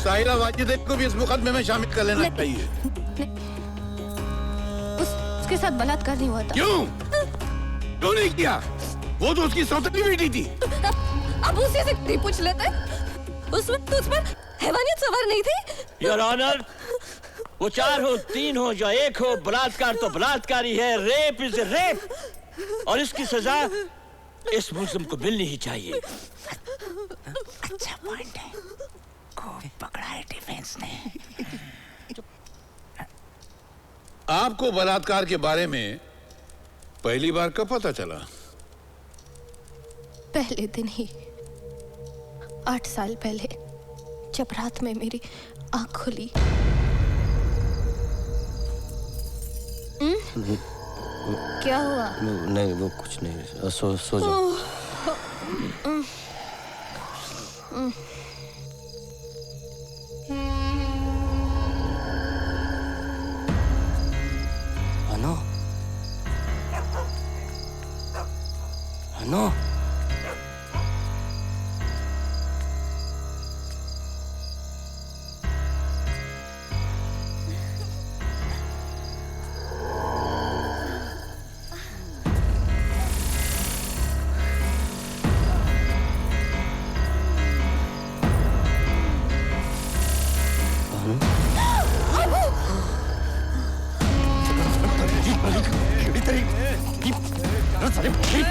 साहिरा वाजिद को भी इस मुकदमे में शामिल कर लेना चाहिए। उसके साथ बलात्कार नहीं हुआ था। क्यों नहीं किया? वो तो उसकी सौतेली बेटी थी। अब उसी से नहीं पूछ लेते? उस वक्त उस पर हैवानियत सवार नहीं थी? योर ऑनर, वो 4 हो 3 हो या 1 हो, बलात्कार तो बलात्कार ही है। रेप इज रेप, और इसकी सजा इस मुल्जिम को मिलनी ही चाहिए। अच्छा पॉइंट है, खूब पकड़ा है डिफेंस ने। आपको बलात्कार के बारे में पहली बार कब पता चला? पहले दिन ही, 8 साल पहले, जब रात में मेरी आंख खुली। क्या हुआ? नहीं, वो कुछ नहीं। सो जाओ। अनु, अनु,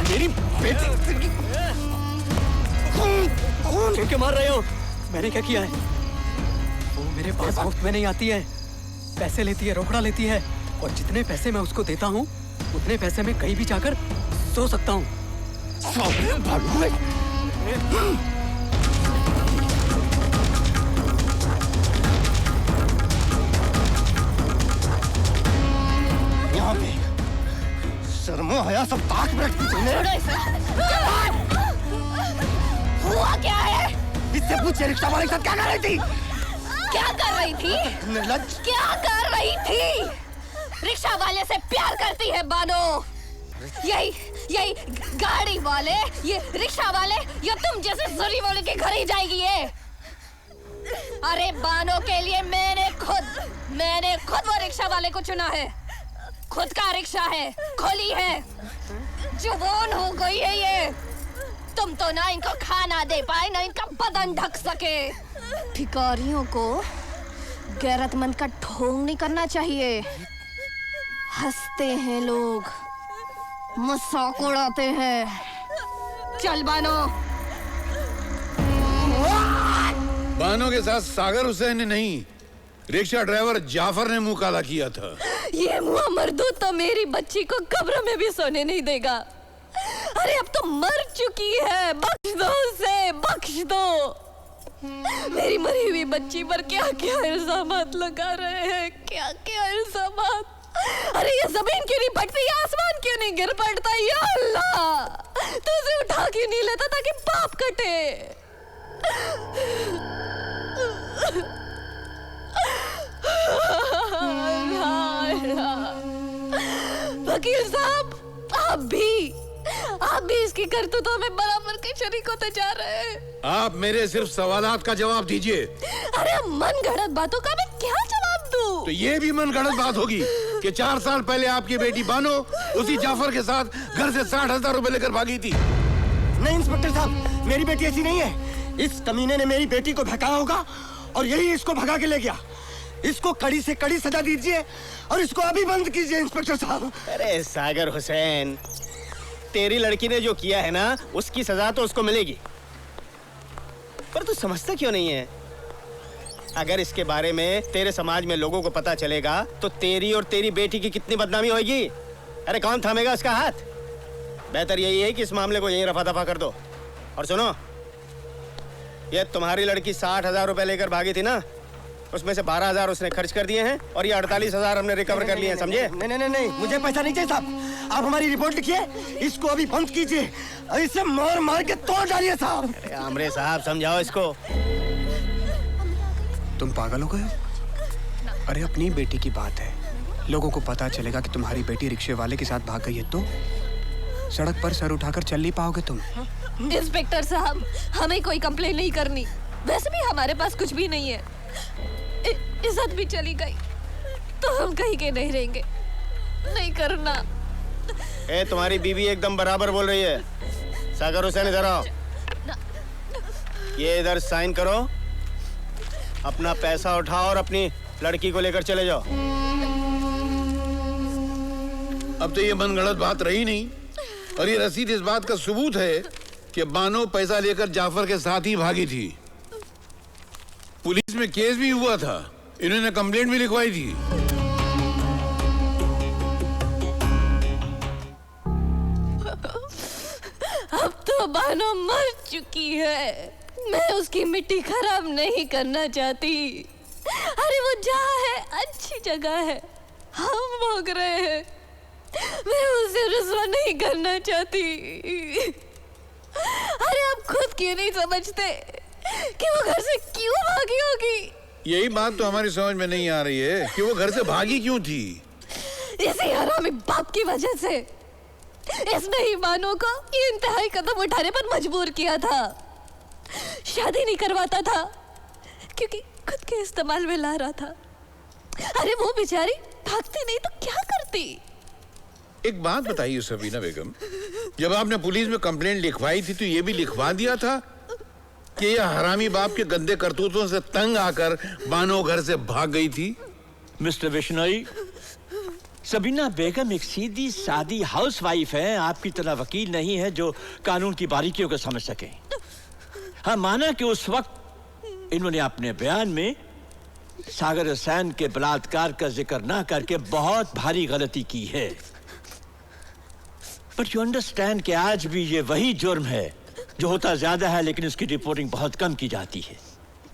मेरी बेटी क्यों क्यों मार रहे हो? मैंने क्या किया है? वो मेरे पास मुफ्त में नहीं आती है, पैसे लेती है, रोकड़ा लेती है, और जितने पैसे मैं उसको देता हूँ उतने पैसे में कहीं भी जाकर सो सकता हूँ। यहाँ पे शर्मो हया सब ताक में रखती तुमने। हुआ क्या है? इससे पूछे रिक्शा वाले के साथ क्या कर रही थी? क्या कर रही थी? निर्लज्ज। क्या कर रही थी? रिक्शा वाले से प्यार करती है बानो। यही गाड़ी वाले, ये रिक्शा वाले, ये तुम जैसे जोरी वाले के घर ही जाएगी ये। अरे बानो के लिए मैंने खुद वो रिक्शा वाले को चुना है। खुद का रिक्शा है, खोली है, जुबान हो गई है ये। तुम तो ना इनको खाना दे पाए, ना इनका बदन ढक सके। भिखारियों को गैरतमंद का ढोंग नहीं करना चाहिए। हंसते हैं लोग, मजाक उड़ाते हैं। चल बानो। बानो के साथ सागर हुसैन ने नहीं, रिक्शा ड्राइवर जाफर ने मुंह काला किया था। ये मुआ मर्दूद तो मेरी बच्ची को कब्र में भी सोने नहीं देगा। अरे अब तो मर चुकी है, बख्श दो उसे, बख्श दो। मेरी मरी हुई बच्ची पर क्या क्या इल्जामात लगा रहे हैं, क्या क्या इल्जामात। अरे ये जमीन क्यों नहीं फटती, आसमान क्यों नहीं गिर पड़ता? या अल्लाह, तू उसे उठा क्यों नहीं लेता ताकि पाप कटे? वकील साहब, आप भी इसकी करतूतों में बराबर के शरीक होते जा रहे हैं। आप मेरे सिर्फ सवालात का जवाब दीजिए। अरे मन गढ़ंत बातों का मैं क्या जवाब दूं? तो ये भी मन गढ़ंत बात होगी कि 4 साल पहले आपकी बेटी बानो उसी जाफर के साथ घर से 60,000 रुपए लेकर भागी थी। नहीं इंस्पेक्टर साहब, मेरी बेटी ऐसी नहीं है। इस कमीने ने मेरी बेटी को भगाया होगा और यही इसको भगा के ले गया। इसको कड़ी से कड़ी सजा दीजिए और इसको अभी बंद कीजिए इंस्पेक्टर साहब। अरे सागर हुसैन, तेरी लड़की ने जो किया है ना, उसकी सजा तो उसको मिलेगी, पर तू समझता क्यों नहीं है? अगर इसके बारे में तेरे समाज में लोगों को पता चलेगा तो तेरी और तेरी बेटी की कितनी बदनामी होगी। अरे कौन थामेगा इसका हाथ? बेहतर यही है कि इस मामले को यहीं रफा दफा कर दो। और सुनो, ये तुम्हारी लड़की 60,000 रुपए लेकर भागी थी ना, उसमें से 12,000 उसने खर्च कर दिए हैं और ये 48,000 हमने रिकवर कर लिए हैं, समझे? नहीं, मुझे पैसा नहीं चाहिए साहब। आप हमारी रिपोर्ट लिखिए, इसको अभी बंद कीजिए, इसे मार मार के तोड़ डालिए साहब। अरे आमरे साहब, समझाओ इसको। तुम पागल हो गए हो? अरे अपनी बेटी की बात है, लोगों को पता चलेगा कि तुम्हारी बेटी रिक्शे वाले के साथ भाग गई है तो सड़क पर सर उठाकर चल नहीं पाओगे तुम। इंस्पेक्टर साहब, हमें कोई कंप्लेन नहीं करनी, वैसे भी हमारे पास कुछ भी नहीं है। इज्जत भी चली गई तो हम कहीं के नहीं रहेंगे। नहीं करना। ए, तुम्हारी बीवी एकदम बराबर बोल रही है। सागर हुसैन इधर आओ। ये इधर साइन करो, अपना पैसा उठाओ और अपनी लड़की को लेकर चले जाओ। अब तो ये मनगढ़ंत बात रही नहीं, और ये रसीद इस बात का सबूत है कि बानो पैसा लेकर जाफर के साथ ही भागी थी। पुलिस में केस भी हुआ था, इन्होंने कंप्लेंट भी लिखवाई थी। अब तो बानो मर चुकी है, मैं उसकी मिट्टी खराब नहीं करना चाहती। अरे वो जहाँ है अच्छी जगह है, हम भोग रहे हैं, मैं उसे रुस्वा नहीं करना चाहती। अरे आप खुद क्यों नहीं समझते कि वो घर से क्यों भागी होगी? यही बात तो हमारी समझ में नहीं आ रही है कि वो घर से भागी क्यों थी। इसी हरामी बाप की वजह से इसने ही बानो को ये इंतहाई कदम उठाने पर मजबूर किया था। शादी नहीं करवाता था क्योंकि खुद के इस्तेमाल में ला रहा था। अरे वो बेचारी भागती नहीं तो क्या करती? एक बात बताइए सबीना बेगम, जब आपने पुलिस में कंप्लेंट लिखवाई थी तो ये भी लिखवा दिया था कि ये हरामी बाप के गंदे करतूतों से तंग आकर बानो घर से भाग गई थी? मिस्टर बिश्नोई, सबीना बेगम एक सीधी सादी हाउसवाइफ है, आपकी तरह वकील नहीं है जो कानून की बारीकियों को समझ सके। हाँ, माना कि उस वक्त इन्होंने अपने बयान में सागर हुसैन के बलात्कार का जिक्र ना करके बहुत भारी गलती की है, बट यू अंडरस्टैंड कि आज भी ये वही जुर्म है जो होता ज्यादा है लेकिन उसकी रिपोर्टिंग बहुत कम की जाती है।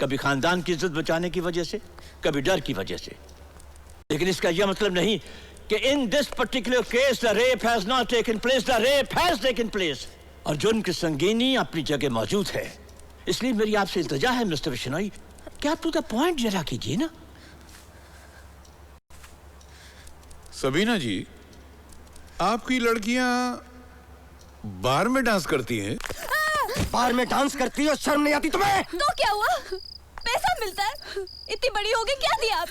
कभी खानदान की इज्जत बचाने की वजह से, कभी डर की वजह से। लेकिन इसका यह मतलब नहीं कि in this particular case the rape has not taken place, the rape has taken place, और जुर्म की संगीनी अपनी जगह मौजूद है। इसलिए मेरी आपसे इल्तिजा है मिस्टर बिश्नोई कि आप टू द पॉइंट जरा कीजिए ना। सबीना जी, आपकी लड़कियां बार में डांस करती हैं? बार में डांस करती हो, शर्म नहीं आती तुम्हें? तो क्या हुआ? पैसा मिलता है, इतनी बड़ी हो गई, क्या दिया आप?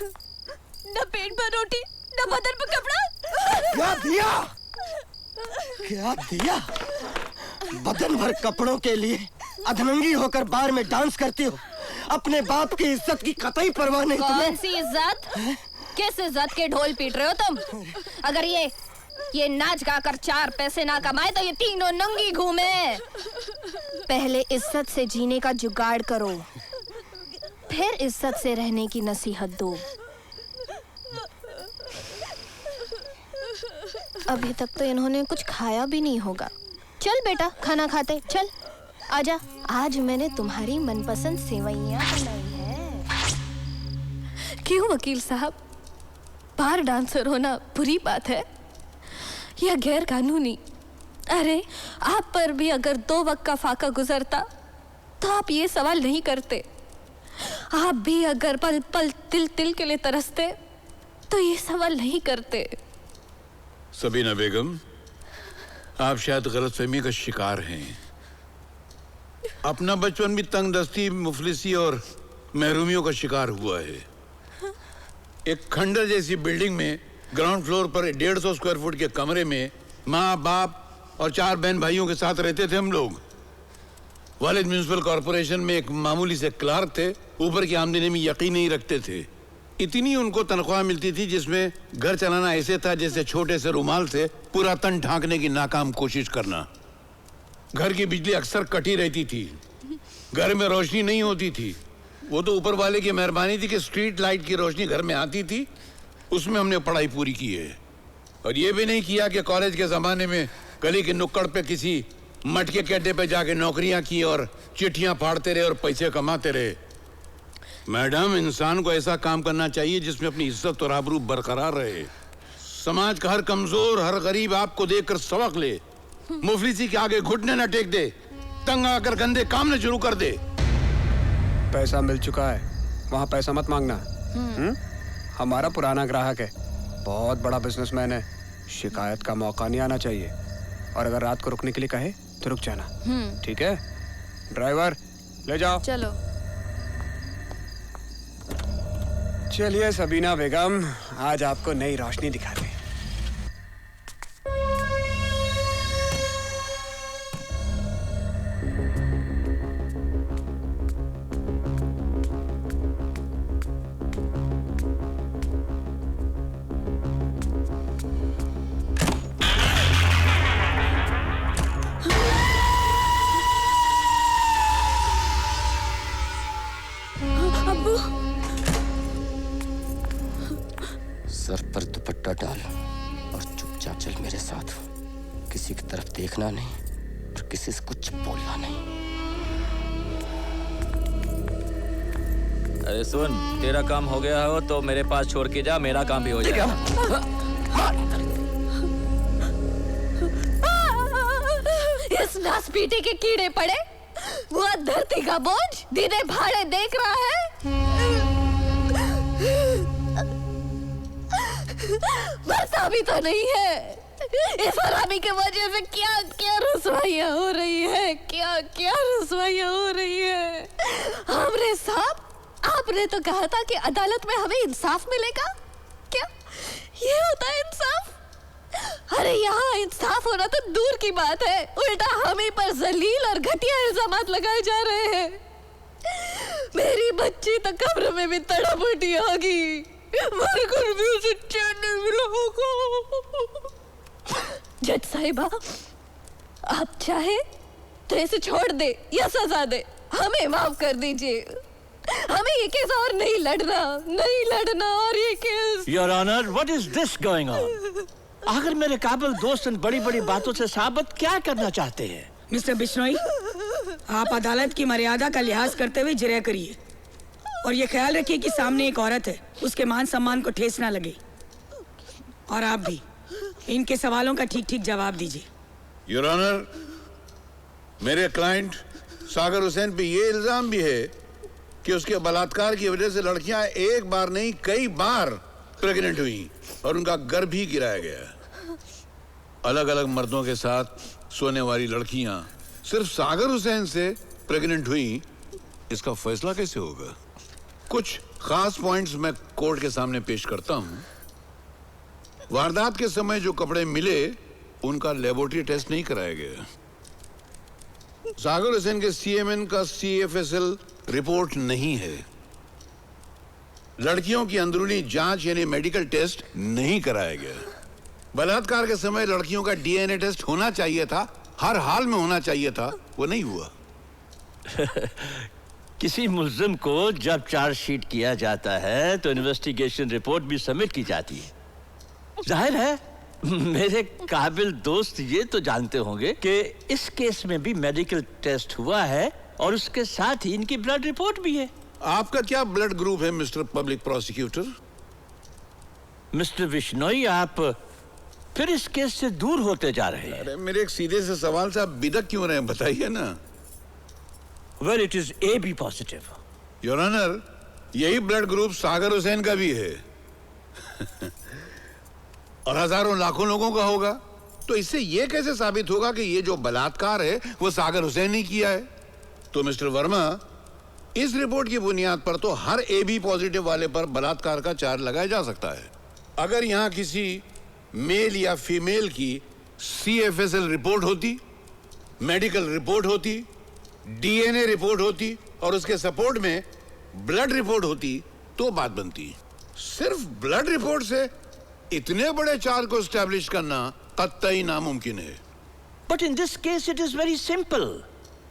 न पेट पर रोटी, न बदन पर कपड़ा। क्या दिया? क्या दिया? बदन भर कपड़ों के लिए अधनंगी होकर बार में डांस करती हो। अपने बाप की इज्जत की कतई परवाह नहीं तुम्हें। कौन सी इज्जत? किस इज्जत के ढोल पीट रहे हो तुम? अगर ये नाच गाकर 4 पैसे ना कमाए तो ये तीनों नंगी घूमे। पहले इज्जत से जीने का जुगाड़ करो, फिर इज्जत से रहने की नसीहत दो। अभी तक तो इन्होंने कुछ खाया भी नहीं होगा। चल बेटा, खाना खाते चल। आजा, आज मैंने तुम्हारी मनपसंद सेवइयां बनाई है। क्यों वकील साहब, बार डांसर होना बुरी बात है या गैर कानूनी? अरे आप पर भी अगर 2 वक्त का फाका गुजरता तो आप ये सवाल नहीं करते। आप भी अगर पल पल तिल तिल के लिए तरसते तो ये सवाल नहीं करते। सबीना बेगम, आप शायद गलतफहमी का शिकार हैं। अपना बचपन भी तंगदस्ती, मुफलिसी और महरूमियों का शिकार हुआ है। एक खंडर जैसी बिल्डिंग में ग्राउंड फ्लोर पर 150 स्क्वायर फुट के कमरे में माँ बाप और 4 बहन भाइयों के साथ रहते थे हम लोग। वालिद म्युनिसिपल कॉरपोरेशन में एक मामूली से क्लार्क थे, ऊपर की आमदनी में यकीन नहीं रखते थे। इतनी उनको तनख्वाह मिलती थी जिसमें घर चलाना ऐसे था जैसे छोटे से रुमाल से पूरा तन ढांकने की नाकाम कोशिश करना। घर की बिजली अक्सर कटी रहती थी, घर में रोशनी नहीं होती थी। वो तो ऊपर वाले की मेहरबानी थी कि स्ट्रीट लाइट की रोशनी घर में आती थी, उसमें हमने पढ़ाई पूरी की है। और ये भी नहीं किया कि कॉलेज के ज़माने में गली के नुक्कड़ पे किसी मटके के अड्डे पे जाके नौकरियां की और चिट्ठियां फाड़ते रहे और पैसे कमाते रहे। मैडम, इंसान को ऐसा काम करना चाहिए जिसमें अपनी इज्जत और आबरू बरकरार रहे। समाज का हर कमजोर, हर गरीब आपको देखकर सबक ले, मुफलिसी के आगे घुटने न टेक दे, तंग आकर गंदे काम न शुरू कर दे। पैसा मिल चुका है, वहाँ पैसा मत मांगना। हमारा पुराना ग्राहक है, बहुत बड़ा बिजनेसमैन है, शिकायत का मौका नहीं आना चाहिए। और अगर रात को रुकने के लिए कहे तो रुक जाना, ठीक है? ड्राइवर ले जाओ। चलो। चलिए सबीना बेगम, आज आपको नई रोशनी दिखाते हैं। सर पर दुपट्टा डाल और चुपचाप चल मेरे साथ। किसी की तरफ देखना नहीं और किसी से कुछ बोलना नहीं। अरे सुन, तेरा काम हो गया हो तो मेरे पास छोड़ के जा, मेरा काम भी हो जाएगा। इस नासपीटे के कीड़े पड़े, वो धरती का बोझ दीदे भाड़े देख रहा है। मरता भी तो नहीं है। इस हरामी के वजह से क्या क्या रसवाइयाँ हो रही है, क्या क्या रसवाइयाँ हो रही है। हमरे साहब, आपने तो कहा था कि अदालत में हमें इंसाफ मिलेगा। क्या ये होता है इंसाफ? अरे यहाँ इंसाफ होना तो दूर की बात है, उल्टा हम ही पर जलील और घटिया इल्जामात लगाए जा रहे हैं। मेरी बच्ची तो कब्र में भी तड़प उठी होगी, मर कर भी उसे चैन नहीं मिला होगा। जज साहिबा, आप चाहे तो इसे छोड़ दे या सजा दे, हमें माफ कर दीजिए। हमें ये केस और नहीं लड़ना और ये केस। Your honour, what is this going on? आखिर मेरे काबिल दोस्त इन बड़ी बड़ी बातों से साबित क्या करना चाहते हैं? मिस्टर बिश्नोई, आप अदालत की मर्यादा का लिहाज करते हुए जिरह करिए और ये ख्याल रखिए कि सामने एक औरत है, उसके मान सम्मान को ठेस ना लगे। और आप भी इनके सवालों का ठीक ठीक जवाब दीजिए। योर ऑनर, मेरे क्लाइंट सागर हुसैन पे ये इल्जाम भी है कि उसके बलात्कार की वजह से लड़कियां एक बार नहीं कई बार प्रेग्नेंट हुई और उनका गर्भ भी गिराया गया। अलग अलग मर्दों के साथ सोने वाली लड़कियां सिर्फ सागर हुसैन से प्रेग्नेंट हुई, इसका फैसला कैसे होगा? कुछ खास पॉइंट्स मैं कोर्ट के सामने पेश करता हूं। वारदात के समय जो कपड़े मिले उनका लेबोरेटरी टेस्ट नहीं कराया गया। सागर हुसैन के सीएमएन का CFSL रिपोर्ट नहीं है। लड़कियों की अंदरूनी जांच यानी मेडिकल टेस्ट नहीं कराया गया। बलात्कार के समय लड़कियों का DNA टेस्ट होना चाहिए था, हर हाल में होना चाहिए था, वो नहीं हुआ। किसी मुल्जिम को जब चार्जशीट किया जाता है तो इन्वेस्टिगेशन रिपोर्ट भी सबमिट की जाती है। जाहिर है मेरे काबिल दोस्त ये तो जानते होंगे कि इस केस में भी मेडिकल टेस्ट हुआ है और उसके साथ ही इनकी ब्लड रिपोर्ट भी है। आपका क्या ब्लड ग्रुप है mister public prosecutor? Mister Bishnoi, आप फिर इस केस से दूर होते जा रहे हैं। अरे मेरे एक सीधे से सवाल से आप बिदक क्यों रहे हैं, बताइए ना। Well, it is AB positive. Your honour, यही ब्लड ग्रुप सागर हुसैन का भी है और हजारों लाखों लोगों का होगा। तो इससे यह कैसे साबित होगा कि ये जो बलात्कार है वो सागर हुसैन ने किया है? तो मिस्टर वर्मा, इस रिपोर्ट की बुनियाद पर तो हर AB पॉजिटिव वाले पर बलात्कार का चार्ज लगाया जा सकता है। अगर यहां किसी मेल या फीमेल की CFSL रिपोर्ट होती, मेडिकल रिपोर्ट होती, DNA रिपोर्ट होती और उसके सपोर्ट में ब्लड रिपोर्ट होती तो बात बनती। सिर्फ ब्लड रिपोर्ट से इतने बड़े चार्ज को एस्टैब्लिश करना कतई नामुमकिन है। But in this case it is very simple.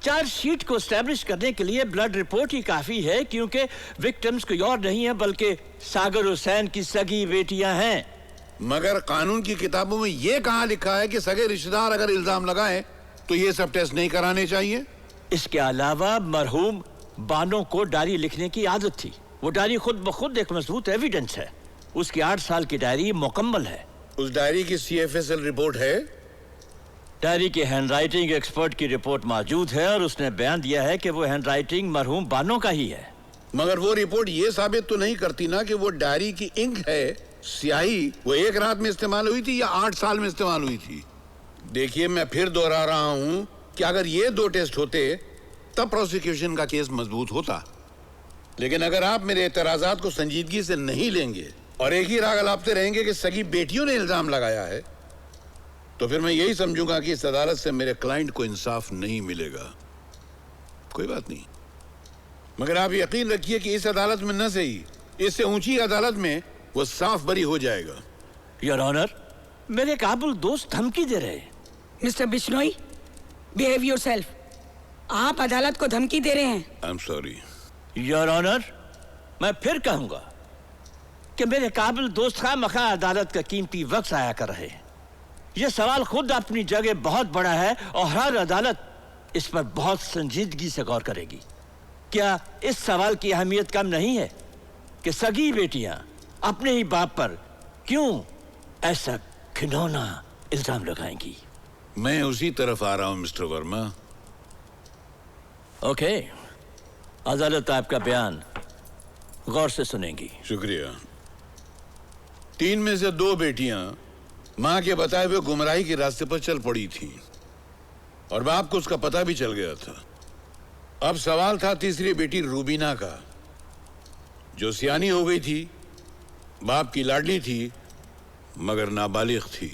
Chargesheet को एस्टैब्लिश करने के लिए ब्लड रिपोर्ट ही काफी है, क्योंकि विक्टिम्स कोई और नहीं है बल्कि सागर हुसैन की सगी बेटियां हैं। मगर कानून की किताबों में यह कहां लिखा है कि सगे रिश्तेदार अगर इल्जाम लगाएं तो ये सब टेस्ट नहीं कराने चाहिए? इसके अलावा मरहूम बानो को डायरी लिखने की आदत थी। वो डायरी खुद ब खुद एक मजबूत एविडेंस है। उसकी 8 साल की डायरी मुकम्मल है। उस डायरी की CFSL रिपोर्ट है? डायरी के हैंडराइटिंग एक्सपर्ट की रिपोर्ट मौजूद है और उसने बयान दिया है कि वो हैंडराइटिंग मरहूम बानो का ही है। मगर वो रिपोर्ट ये साबित तो नहीं करती ना कि वो डायरी की इंक है, स्याही, वो एक रात में इस्तेमाल हुई थी या 8 साल में इस्तेमाल हुई थी। देखिए, मैं फिर दोहरा रहा हूं कि अगर ये 2 टेस्ट होते तब प्रोसिक्यूशन का केस मजबूत होता। लेकिन अगर आप मेरे एतराजात को संजीदगी से नहीं लेंगे और एक ही राग अलापते रहेंगे कि सगी बेटियों ने इल्जाम लगाया है, तो फिर मैं यही समझूंगा कि इस अदालत से मेरे क्लाइंट को इंसाफ नहीं मिलेगा। कोई बात नहीं, मगर आप यकीन रखिए कि इस अदालत में न सही, इससे ऊंची अदालत में वो साफ बरी हो जाएगा। योर ऑनर, मेरे काबुल दोस्त धमकी दे रहे हैं। Mister Bishnoi, behave yourself. आप अदालत को धमकी दे रहे हैं। I am sorry. Your honour, मैं फिर कहूंगा कि मेरे काबिल दोस्त खामखा अदालत का कीमती वक्त आया कर रहे हैं। यह सवाल खुद अपनी जगह बहुत बड़ा है और हर अदालत इस पर बहुत संजीदगी से गौर करेगी। क्या इस सवाल की अहमियत कम नहीं है कि सगी बेटियां अपने ही बाप पर क्यों ऐसा घिनौना इल्जाम लगाएंगी? मैं उसी तरफ आ रहा हूं मिस्टर वर्मा। ओके, अदालत आपका बयान गौर से सुनेंगी। शुक्रिया। 3 में से 2 बेटियां मां के बताए हुए गुमराही के रास्ते पर चल पड़ी थीं और बाप को उसका पता भी चल गया था। अब सवाल था तीसरी बेटी रूबीना का, जो सियानी हो गई थी, बाप की लाडली थी, मगर नाबालिग थी।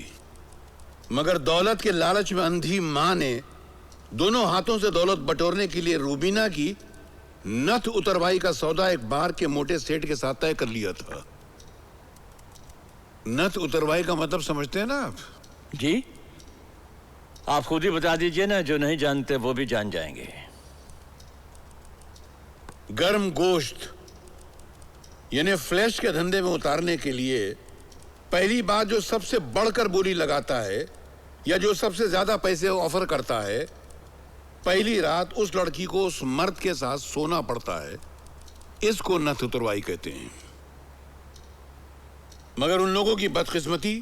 मगर दौलत के लालच में अंधी मां ने दोनों हाथों से दौलत बटोरने के लिए रूबीना की नथ उतरवाई का सौदा एक बार के मोटे सेठ के साथ तय कर लिया था। नथ उतरवाई का मतलब समझते हैं ना आप? जी, आप खुद ही बता दीजिए ना, जो नहीं जानते वो भी जान जाएंगे। गर्म गोश्त यानी फ्लैश के धंधे में उतारने के लिए पहली बात जो सबसे बढ़कर बोली लगाता है या जो सबसे ज्यादा पैसे ऑफर करता है, पहली रात उस लड़की को उस मर्द के साथ सोना पड़ता है। इसको नथ उतरवाई कहते हैं। मगर उन लोगों की बदकिस्मती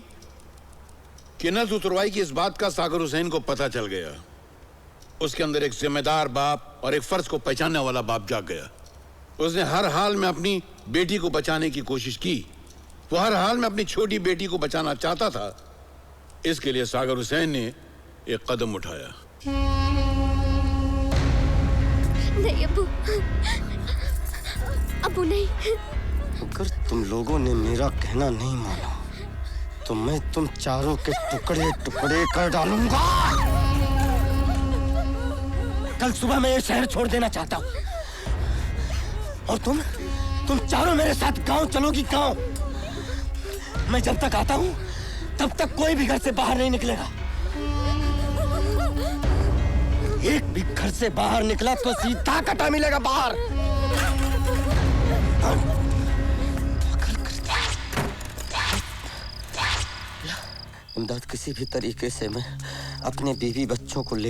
कि नथ उतरवाई की इस बात का सागर हुसैन को पता चल गया। उसके अंदर एक जिम्मेदार बाप और एक फर्ज को पहचानने वाला बाप जाग गया। उसने हर हाल में अपनी बेटी को बचाने की कोशिश की। वो हर हाल में अपनी छोटी बेटी को बचाना चाहता था। इसके लिए सागर हुसैन ने एक कदम उठाया। नहीं अब्बू, अब्बू नहीं। अगर तुम लोगों ने मेरा कहना नहीं माना तो मैं तुम चारों के टुकड़े टुकड़े कर डालूंगा। कल सुबह मैं ये शहर छोड़ देना चाहता हूँ और तुम चारों मेरे साथ गांव चलोगी। गांव मैं जब तक आता हूँ तब तक कोई भी घर से बाहर नहीं निकलेगा। एक भी घर से बाहर निकला तो सीधा कटा मिलेगा बाहर। इमदाद, किसी भी तरीके से मैं अपने बीवी बच्चों को ले